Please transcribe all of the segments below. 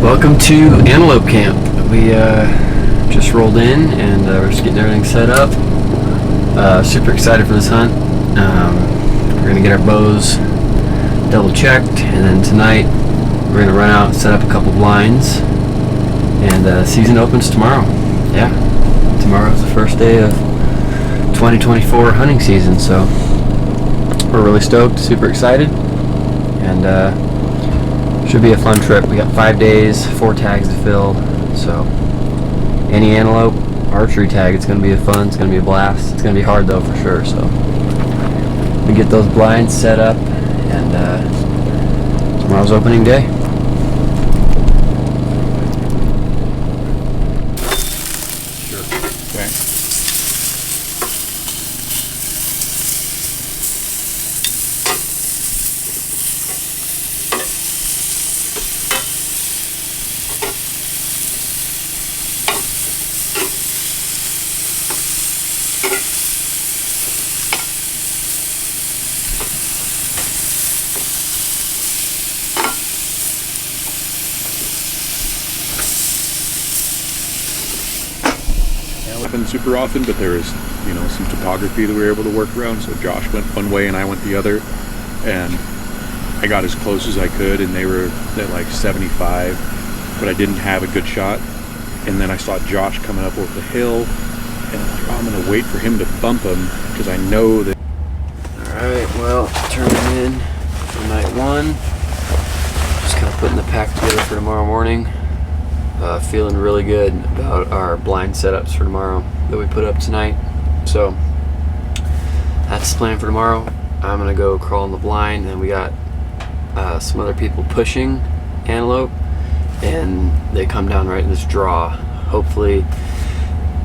Welcome to Antelope Camp. We just rolled in and we're just getting everything set up. Super excited for this hunt. We're going to get our bows double checked, and then tonight we're going to run out and set up a couple blinds, and season opens tomorrow. Yeah, tomorrow is the first day of 2024 hunting season, so we're really stoked, super excited, and should be a fun trip. We got 5 days, 4 tags to fill, so any antelope archery tag, it's going to be fun, it's going to be a blast. It's going to be hard though for sure, so we get those blinds set up, and tomorrow's opening day. Sure. Okay. Been super often, but there was, some topography that we were able to work around. So Josh went one way and I went the other, and I got as close as I could, and they were at like 75, but I didn't have a good shot. And then I saw Josh coming up over the hill, and I'm like, I'm gonna wait for him to bump him because I know that. Alright, well, turning in for night one. Just kind of putting the pack together for tomorrow morning. Feeling really good about our blind setups for tomorrow that we put up tonight. So that's the plan for tomorrow. I'm gonna go crawl in the blind, and we got some other people pushing antelope, and they come down right in this draw. Hopefully,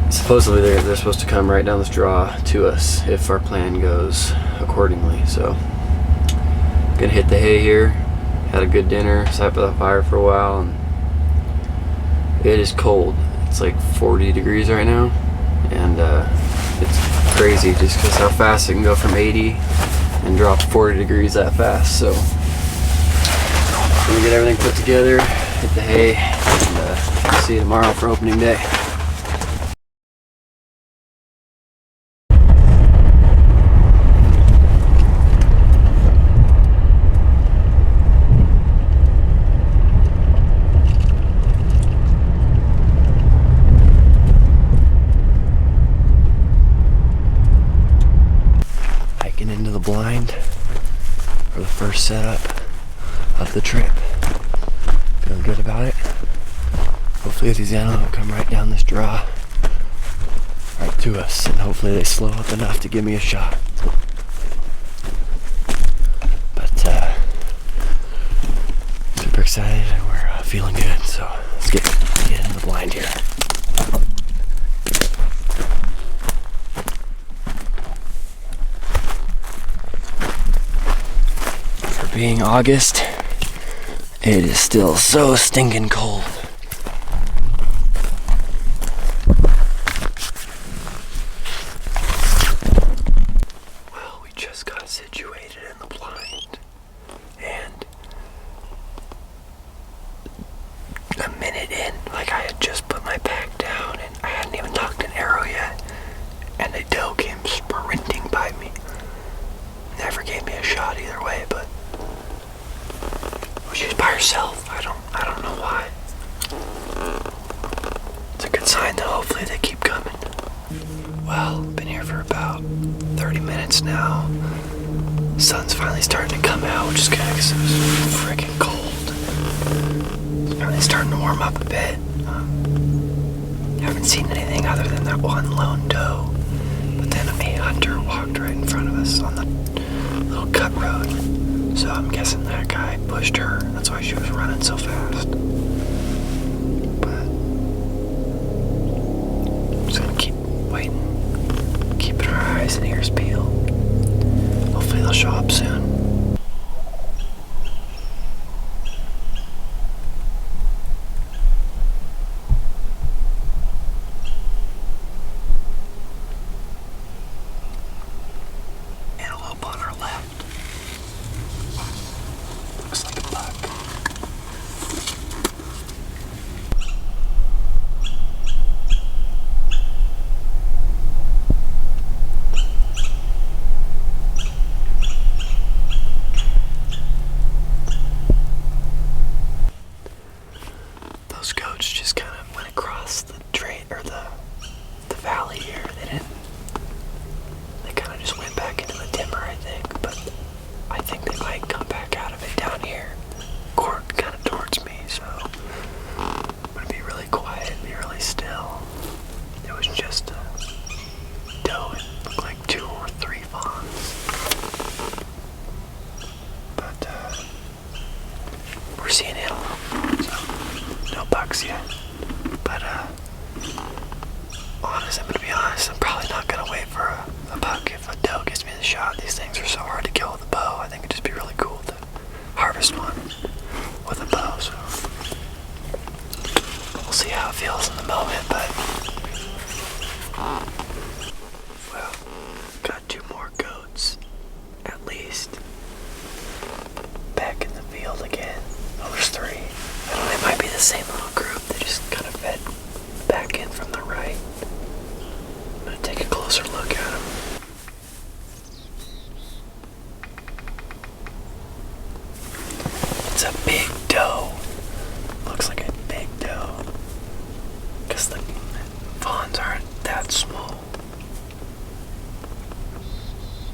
supposedly they're supposed to come right down this draw to us if our plan goes accordingly. So gonna hit the hay here. Had a good dinner, sat by the fire for a while, and it is cold. It's like 40 degrees right now, and it's crazy just because how fast it can go from 80 and drop 40 degrees that fast. So we're gonna get everything put together, hit the hay, and see you tomorrow for opening day. Into the blind for the first setup of the trip. Feeling good about it. Hopefully these antelope come right down this draw right to us, and hopefully they slow up enough to give me a shot. But super excited, and we're feeling good, so let's get into the blind here. Being August, it is still so stinking cold. Well, we just got situated in the blind, and a minute in, like I had just put my pack down and I hadn't even knocked an arrow yet, and a doe came sprinting by me. Never gave me a shot either way, but she's by herself. I don't know why. It's a good sign though. Hopefully they keep coming. Well, been here for about 30 minutes now. Sun's finally starting to come out, which is good because it was freaking cold. It's finally starting to warm up a bit. Haven't seen anything other than that one lone doe. But then a hunter walked right in front of us on the little cut road. So I'm guessing that guy pushed her. That's why she was running so fast. But I'm just gonna keep waiting, keeping our eyes and ears peeled. Hopefully they'll show up soon. Antelope on our left. Looks like a buck. you. But I'm gonna be honest, I'm probably not gonna wait for a buck if a doe gives me the shot. These things are so hard to kill with a bow. I think it'd just be really cool to harvest one with a bow, so we'll see how it feels in the moment, but well, got 2 more goats at least back in the field again. Oh, there's 3. I don't know, it might be the same little group. They just kind of fed back in from the right. I'm gonna take a closer look at them. It's a big doe. Looks like a big doe. Because the fawns aren't that small.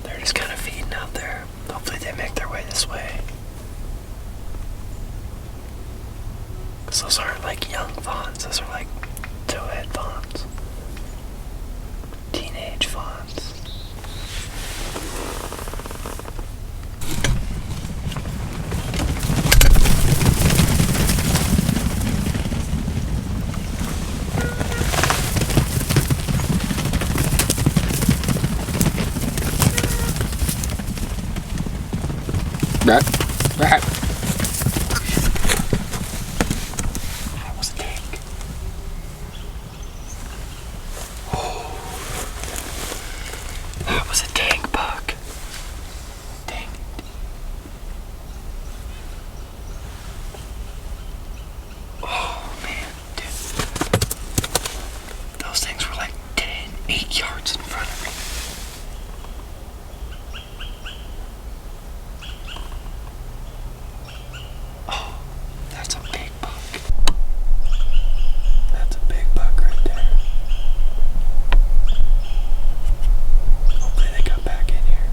They're just kind of feeding out there. Hopefully they make their way this way. Because those aren't like young fawns. Those are like towhead fawns. Teenage fawns. Rat. That was a tank. That was a tank buck. Dang it. Oh man, dude. Those things were like 8 yards in front of me. Oh, that's a big buck. That's a big buck right there. Hopefully they got back in here.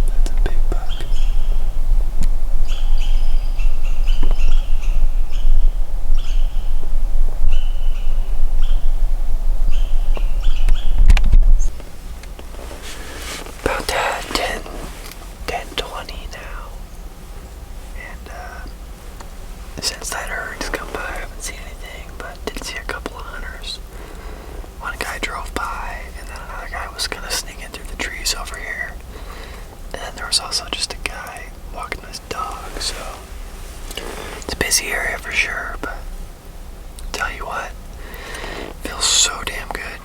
That's a big buck. About 10:20 now. And since that herd's come by, I haven't seen anything, but did see a couple of hunters. One guy drove by, and then another guy was kind of sneaking through the trees over here. And then there was also just a guy walking his dog, so it's a busy area for sure, but tell you what, it feels so damn good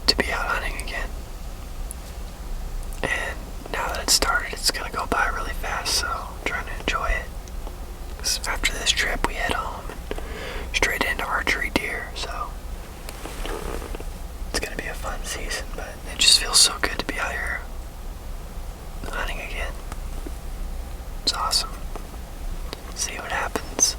to be out hunting again. And now that it's started, it's gonna go by really fast, so I'm trying to enjoy it. 'Cause after this trip, we head home and straight into archery deer, so it's gonna be a fun season, but it just feels so good to be out here hunting again. It's awesome. See what happens.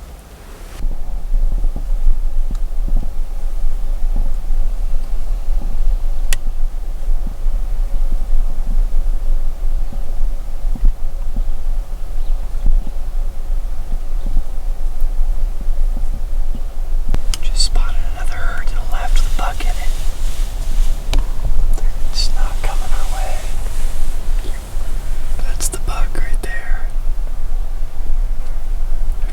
Just spotted another herd to the left with a buck in it. They're just not coming our way. That's the buck right there. They're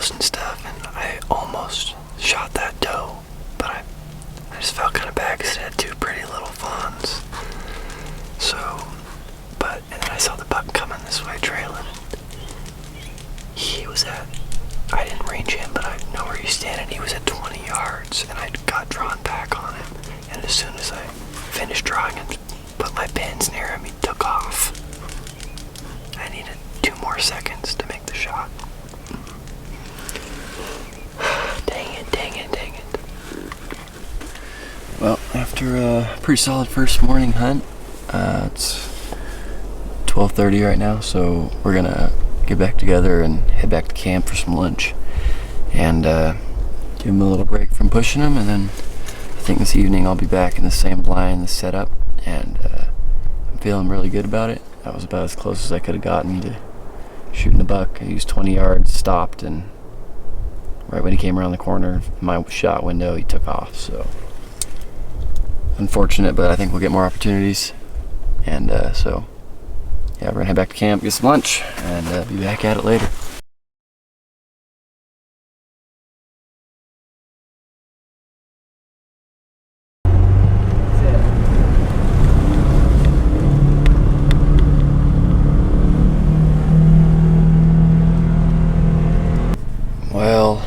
arrows and stuff, and I almost shot that doe, but I just felt kind of bad because it had two pretty little fawns. So, and then I saw the buck coming this way trailing. He was I didn't range him, but I know where he's standing. He was at 20 yards, and I got drawn back on him. And as soon as I finished drawing and put my pins near him, he took off. I needed 2 more seconds to make the shot. Dang it. Well, after a pretty solid first morning hunt, it's 12:30 right now, so we're gonna get back together and head back to camp for some lunch and give him a little break from pushing him, and then I think this evening I'll be back in the same blind, the setup, and I'm feeling really good about it. That was about as close as I could have gotten to shooting a buck. I used 20 yards, stopped, and right when he came around the corner, my shot window, he took off. So unfortunate, but I think we'll get more opportunities. And so yeah, we're gonna head back to camp, get some lunch, and be back at it later. Well,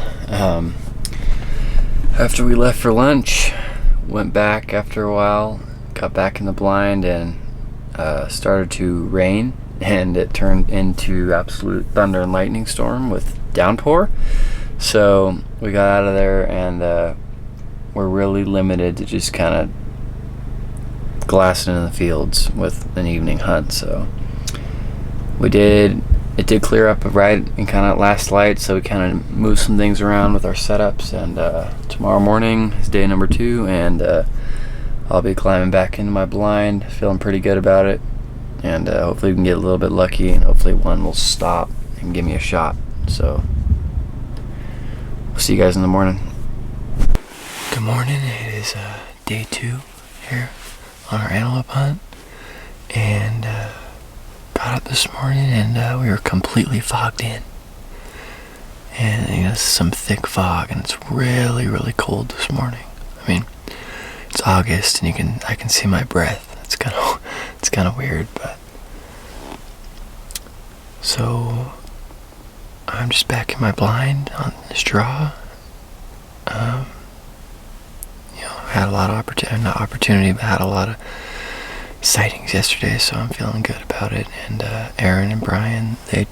after we left for lunch, went back after a while, got back in the blind, and started to rain, and it turned into absolute thunder and lightning storm with downpour. So we got out of there, and we're really limited to just kind of glassing in the fields with an evening hunt. So it did clear up right in kind of last light, so we kind of moved some things around with our setups, and tomorrow morning is day number 2, and I'll be climbing back into my blind, feeling pretty good about it, and hopefully we can get a little bit lucky, and hopefully one will stop and give me a shot. So we'll see you guys in the morning. Good morning. It is day 2 here on our antelope hunt, and got up this morning, and we were completely fogged in, and some thick fog, and it's really, really cold this morning. I mean, it's August, and I can see my breath. It's kind of weird, but so I'm just back in my blind on this draw. Had a lot of had a lot of sightings yesterday, so I'm feeling good about it. And Aaron and Brian, they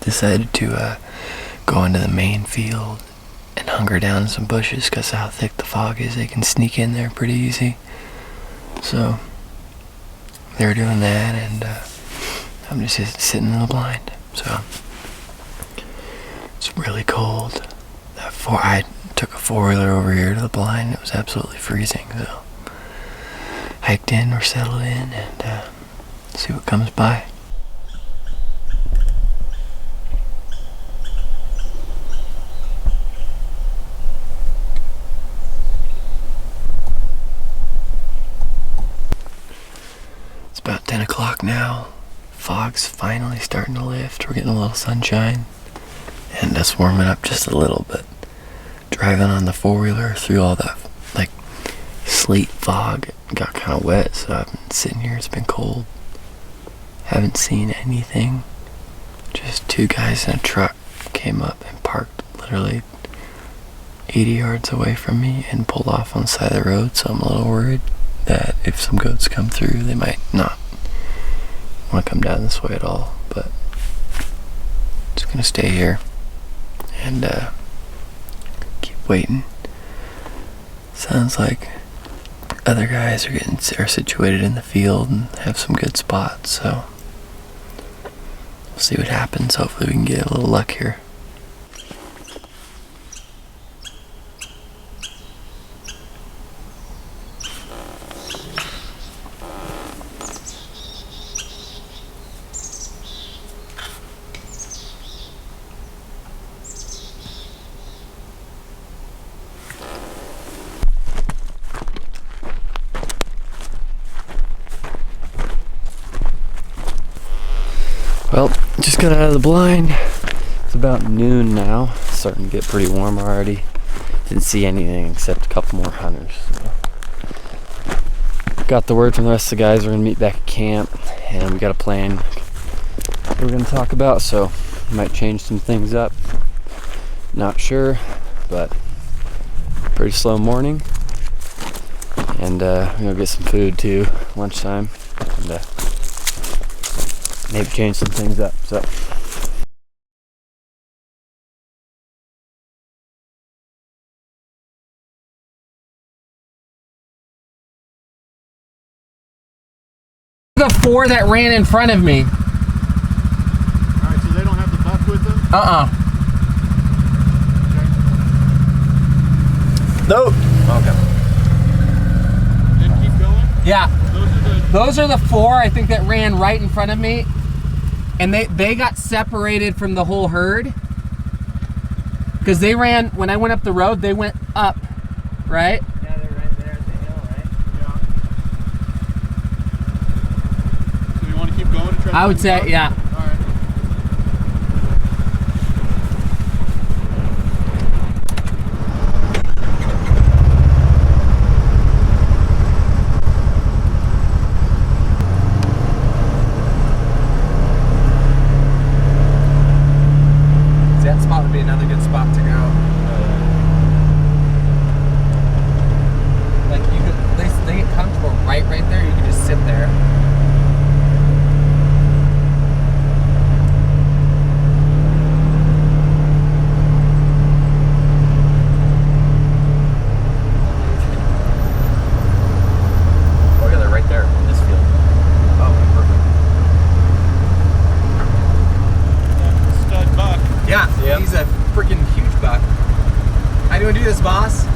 decided to go into the main field and hunker down in some bushes because of how thick the fog is. They can sneak in there pretty easy. So they're doing that, and I'm just sitting in the blind. So it's really cold. I took a 4-wheeler over here to the blind. It was absolutely freezing. So hiked in, or settled in, and see what comes by. It's about 10 o'clock now. Fog's finally starting to lift. We're getting a little sunshine, and it's warming up just a little bit. Driving on the 4-wheeler through all that slate fog, got kind of wet, so I've been sitting here. It's been cold. Haven't seen anything. Just 2 guys in a truck came up and parked literally 80 yards away from me and pulled off on the side of the road, so I'm a little worried that if some goats come through, they might not want to come down this way at all. But just gonna stay here and keep waiting. Sounds like other guys are situated in the field and have some good spots, so we'll see what happens. Hopefully we can get a little luck here. Well, just got out of the blind. It's about noon now, starting to get pretty warm already. Didn't see anything except a couple more hunters. So. Got the word from the rest of the guys. We're gonna meet back at camp, and we got a plan we're gonna talk about. So might change some things up. Not sure, but pretty slow morning. And we're gonna get some food too, lunchtime, and maybe change some things up. So. The 4 that ran in front of me. Alright, so they don't have the buck with them? Nope. Okay. Then keep going? Yeah. Those are the... Those are the 4, I think, that ran right in front of me. And they got separated from the whole herd. Because they ran, when I went up the road, they went up, right? Yeah, they're right there at the hill, right? Yeah. So you want to keep going and try to I would find the say, buck? yeah. Alright. That spot would be another good spot to go. Like you could, they get comfortable right there. You could just sit there. Oh yeah, they're right there in this field. Oh, perfect. Stud buck. Yeah, Yep. he's a freaking huge buck. How do you want to do this, boss? If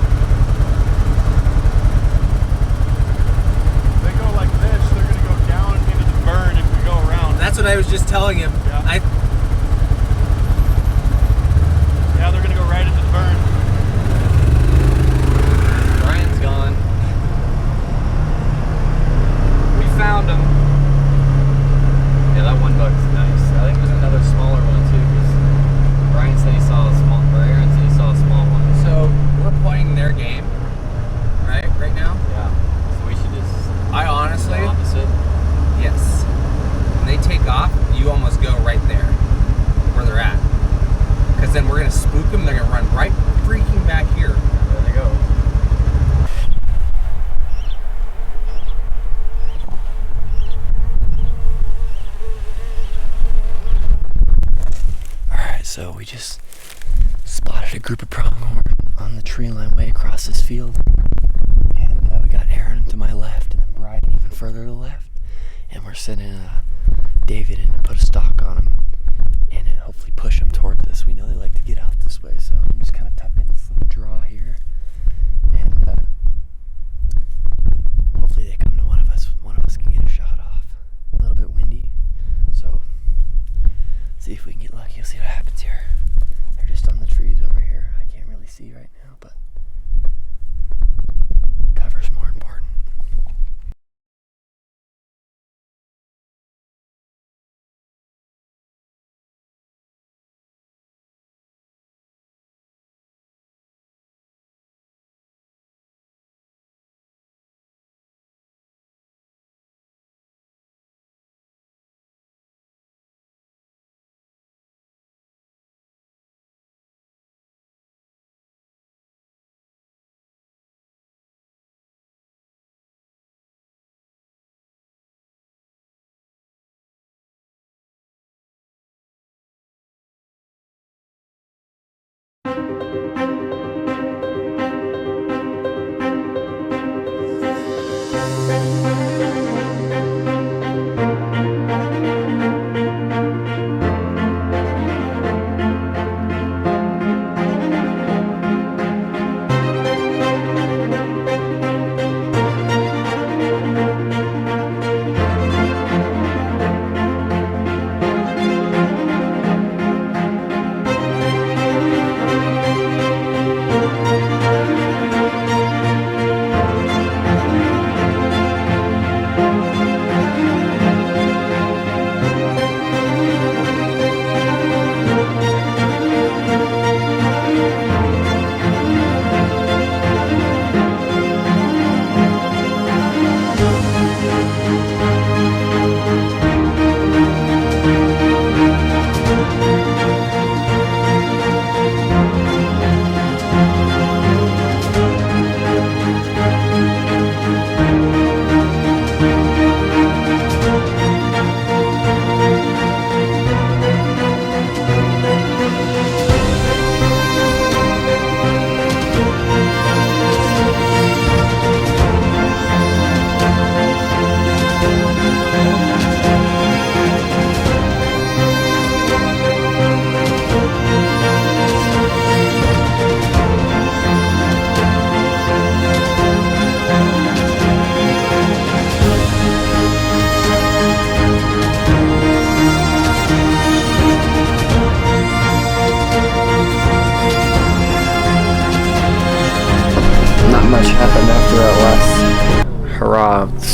they go like this, they're going to go down into the burn if we go around. That's what I was just telling him. Yeah. Yeah, they're going to go right into the burn. Brian's gone. We found him. Yeah, that one buck's nice. I think there's another smaller one too, because Brian said he saw a small, or Aaron said he saw a small one. So we're playing their game, right now. Yeah. So we should just I honestly, go opposite. yes. When they take off, you almost go right there, where they're at. Because then we're gonna spook them. They're gonna run right freaking back here. There they go. Alright, so we just spotted a group of pronghorn on the tree line way across this field. And we got Aaron to my left and then Brian even further to the left. And we're sending David in to put a stock on him and hopefully push them towards us. We know they like to get out this way, so I'm just kind of tucking this little draw here. And hopefully they come to one of us. One of us can get a shot off. A little bit windy, so see if we can get lucky. We'll see what happens here. They're just on the trees over here. I can't really see right now, but cover's more important.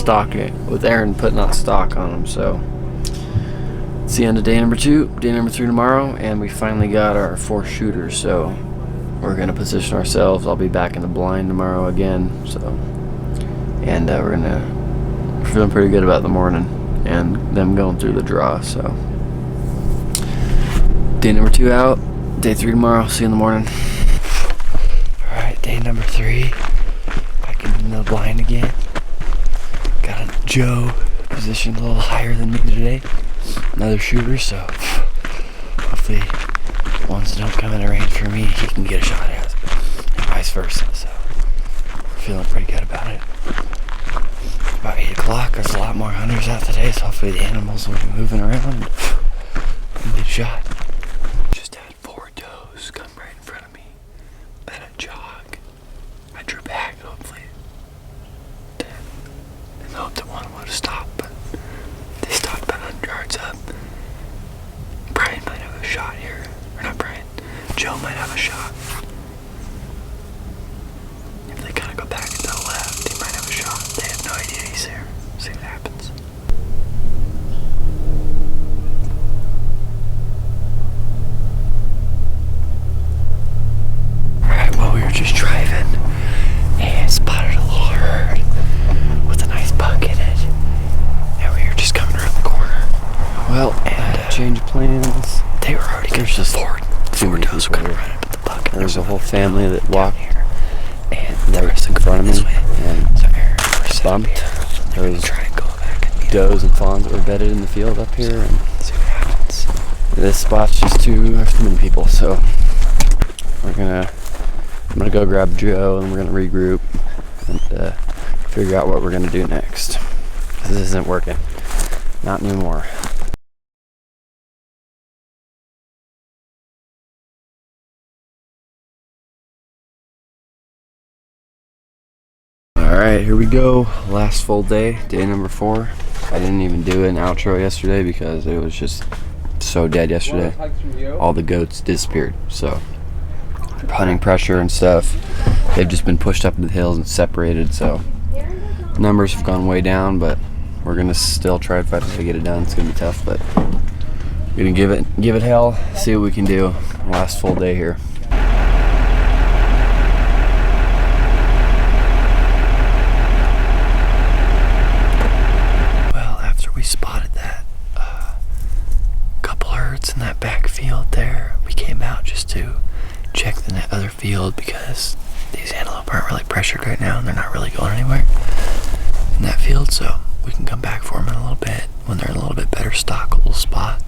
stock with Aaron putting on stock on them. So it's the end of day number 2, day number 3 tomorrow, and we finally got our 4 shooters. So we're gonna position ourselves. I'll be back in the blind tomorrow again. So, and we're feeling pretty good about the morning and them going through the draw. So day number 2 out, day 3 tomorrow. See you in the morning. All right, day number 3. Back in the blind again. Got a Joe positioned a little higher than me today. Another shooter, so hopefully ones that don't come in the range for me, he can get a shot at, and vice versa. So feeling pretty good about it. About 8 o'clock. There's a lot more hunters out today, so hopefully the animals will be moving around and get a shot. Just had 4 does come right in front of me at a jog. I drew back, hopefully, in the hope that one would have stopped, but they stopped about 100 yards up. Brian might have a shot here. Or not Brian. Joe might have a shot. If they kind of go back to the left, he might have a shot. They have no idea he's there. See what happens. Alright, well, we were just driving and spotted a little herd with a nice buck in it. And we were just coming around the corner. Well, and change of plans. They were already there's just 4 does coming right up at the buck. There's a whole family that walked here, and they were in front of me and bumped. There was does and fawns that were bedded in the field up here, and see what happens. This spot's just too many people, so I'm gonna go grab Joe and we're gonna regroup and figure out what we're gonna do next. This isn't working, not anymore. Alright, here we go. Last full day, day number 4. I didn't even do an outro yesterday because it was just so dead yesterday. All the goats disappeared, so hunting pressure and stuff, they've just been pushed up into the hills and separated, so numbers have gone way down, but we're gonna still try to fight to get it done. It's gonna be tough, but we're gonna give it hell, see what we can do. Last full day here. We spotted that couple herds in that back field there. We came out just to check the other field because these antelope aren't really pressured right now and they're not really going anywhere in that field, so we can come back for them in a little bit when they're in a little bit better stockable spot.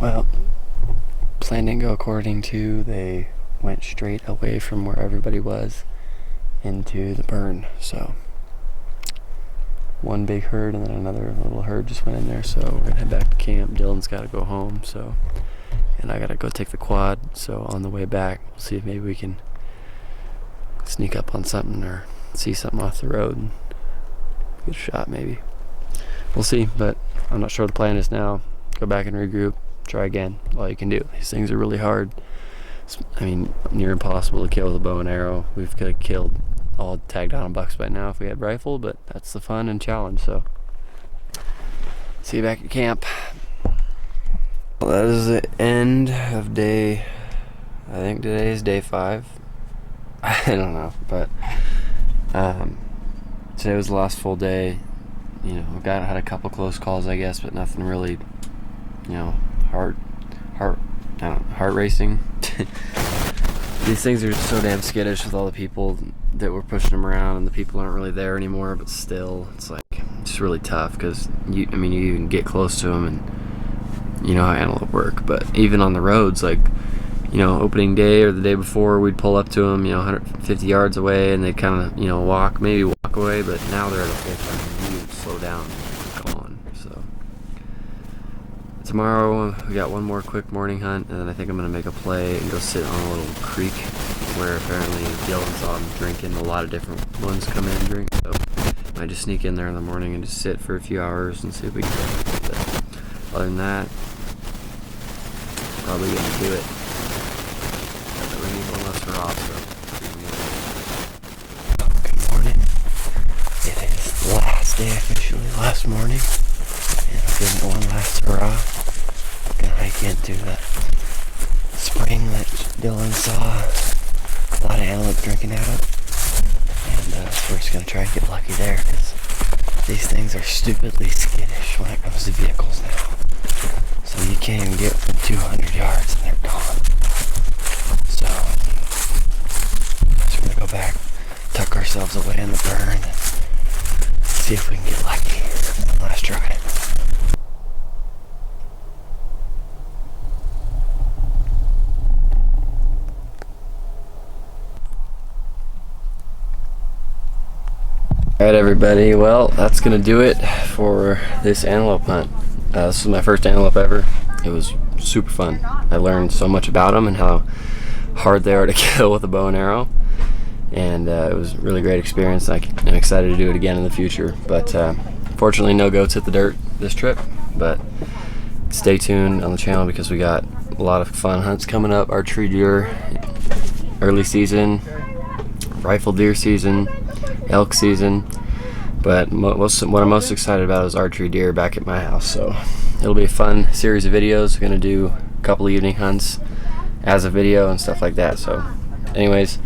Well, plan didn't go according to. They went straight away from where everybody was into the burn. So one big herd and then another little herd just went in there. So we're gonna head back to camp. Dylan's got to go home. So, and I gotta go take the quad. So on the way back, we'll see if maybe we can sneak up on something or see something off the road and get a shot. Maybe we'll see. But I'm not sure what the plan is now. Go back and regroup. Try again. All you can do. These things are really hard. I mean, near impossible to kill with a bow and arrow. We've could have killed all tagged down bucks by now if we had rifle, but that's the fun and challenge. So, see you back at camp. Well, that is the end of day. I think today is day 5. I don't know, but today was the last full day. You know, had a couple close calls, I guess, but nothing really, you know, heart racing. These things are just so damn skittish with all the people that were pushing them around, and the people aren't really there anymore. But still, it's like it's really tough because you can get close to them, and you know how antelope work. But even on the roads, like, you know, opening day or the day before, we'd pull up to them, you know, 150 yards away, and they'd kind of, you know, walk away. But now they're at a full time. You slow down, and go on. tomorrow we got one more quick morning hunt, and then I think I'm gonna make a play and go sit on a little creek where apparently Dylan saw him drinking. A lot of different ones come in and drink, so I might just sneak in there in the morning and just sit for a few hours and see if we can get it. But other than that, probably gonna do it. We need one less hurrah, so. Good morning. It is the last day officially, last morning. And I'm giving it one last hurrah. Gonna hike into the spring that Dylan saw a lot of antelope drinking out of. And we're just gonna try and get lucky there, because these things are stupidly skittish when it comes to vehicles now. So you can't even get within 200 yards and they're gone. So, just gonna go back, tuck ourselves away in the burn, and see if we can get lucky. One last try. Alright everybody, well that's gonna do it for this antelope hunt. This was my first antelope ever. It was super fun. I learned so much about them and how hard they are to kill with a bow and arrow, and it was a really great experience. I'm excited to do it again in the future, but fortunately no goats hit the dirt this trip, but stay tuned on the channel because we got a lot of fun hunts coming up. Archery deer early season, rifle deer season, elk season, but what I'm most excited about is archery deer back at my house. So it'll be a fun series of videos. We're gonna do a couple of evening hunts as a video and stuff like that. So anyways,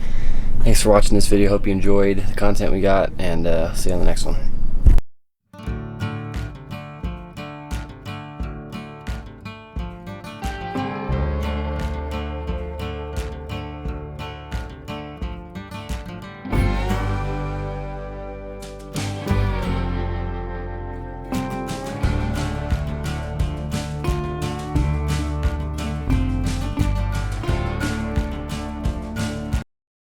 thanks for watching this video. Hope you enjoyed the content we got, and see you on the next one.